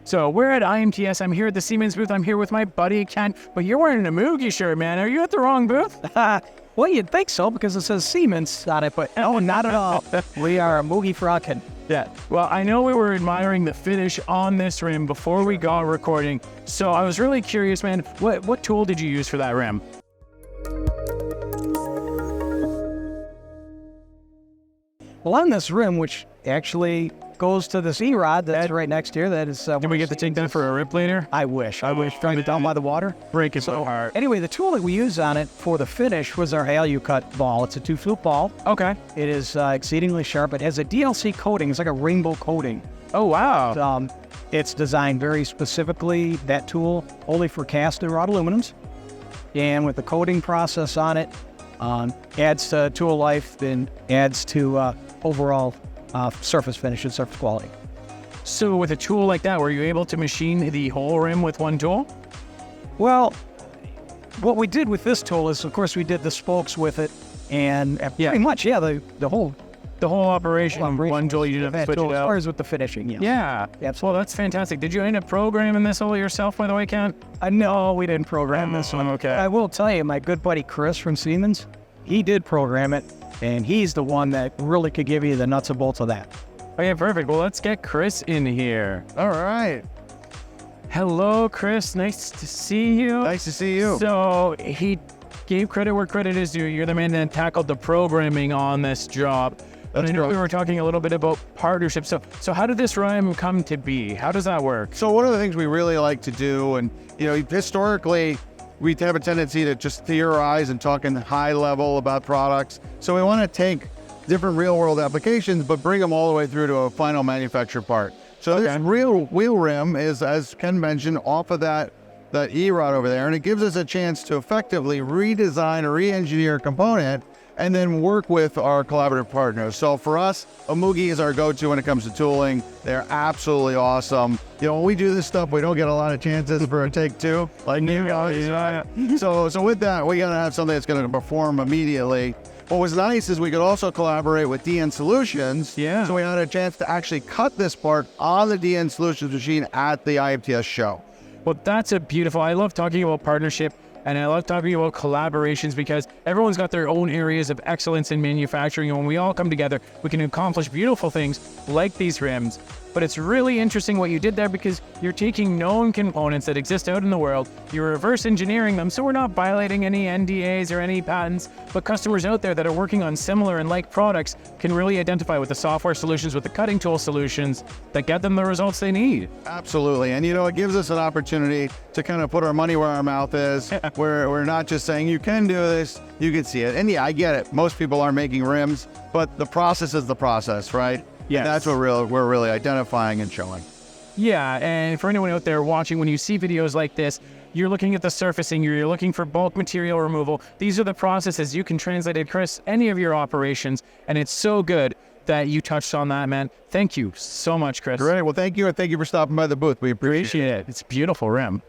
So we're at IMTS. I'm here at the Siemens booth. I'm here with my buddy Ken, but you're wearing an EMUGE shirt, man. Are you at the wrong booth? Well, you'd think so because it says Siemens on it, but no, not at all. We are EMUGE-FRANKEN. Yeah. Well, I know we were admiring the finish on this rim before we got recording, so I was really curious, man. What tool did you use for that rim? Well, on this rim, which actually goes to this E-rod that's right next here, that is... Did we get to take that for a rip later? I wish. Trying to down by the water. Break it so hard. Anyway, the tool that we use on it for the finish was our AluCut ball. It's a 2-flute ball. Okay. It is exceedingly sharp. It has a DLC coating. It's like a rainbow coating. Oh, wow. It's designed very specifically, that tool, only for cast and wrought aluminums. And with the coating process on it, adds to tool life, then adds to overall surface finish and surface quality. So with a tool like that, were you able to machine the whole rim with one tool? Well, what we did with this tool is, of course, we did the spokes with it, and pretty much, the whole operation, one tool, you didn't have to switch it out. As far as with the finishing, Yeah. Absolutely. Well, that's fantastic. Did you end up programming this all yourself, by the way, Ken? No, we didn't program this one. Okay. I will tell you, my good buddy Chris from Siemens, he did program it, and he's the one that really could give you the nuts and bolts of that. Okay, perfect. Well, let's get Chris in here. All right. Hello, Chris. Nice to see you. Nice to see you. So he gave credit where credit is due. You're the man that tackled the programming on this job. But I know we were talking a little bit about partnerships. So how did this rim come to be? How does that work? So one of the things we really like to do, and historically, we have a tendency to just theorize and talk in high level about products. So we want to take different real world applications, but bring them all the way through to a final manufactured part. So this real wheel rim is, as Ken mentioned, off of that E-rod over there, and it gives us a chance to effectively redesign or re-engineer a component and then work with our collaborative partners. So for us, EMUGE is our go-to when it comes to tooling. They're absolutely awesome. When we do this stuff, we don't get a lot of chances for a take two, like you guys. So with that, we gotta have something that's gonna perform immediately. What was nice is we could also collaborate with DN Solutions. Yeah. So we had a chance to actually cut this part on the DN Solutions machine at the IMTS show. Well, that's I love talking about partnership. And I love talking about collaborations because everyone's got their own areas of excellence in manufacturing. And when we all come together, we can accomplish beautiful things like these rims. But it's really interesting what you did there because you're taking known components that exist out in the world, you're reverse engineering them, so we're not violating any NDAs or any patents, but customers out there that are working on similar and like products can really identify with the software solutions, with the cutting tool solutions that get them the results they need. Absolutely. And it gives us an opportunity to kind of put our money where our mouth is. We're not just saying you can do this, you can see it. And I get it. Most people are making rims, but the process is the process, right? Yeah, that's what we're really identifying and showing. Yeah, and for anyone out there watching, when you see videos like this, you're looking at the surfacing, you're looking for bulk material removal. These are the processes you can translate across any of your operations, and it's so good that you touched on that, man. Thank you so much, Chris. Great. Well, thank you, and thank you for stopping by the booth. We appreciate it. It's a beautiful rim.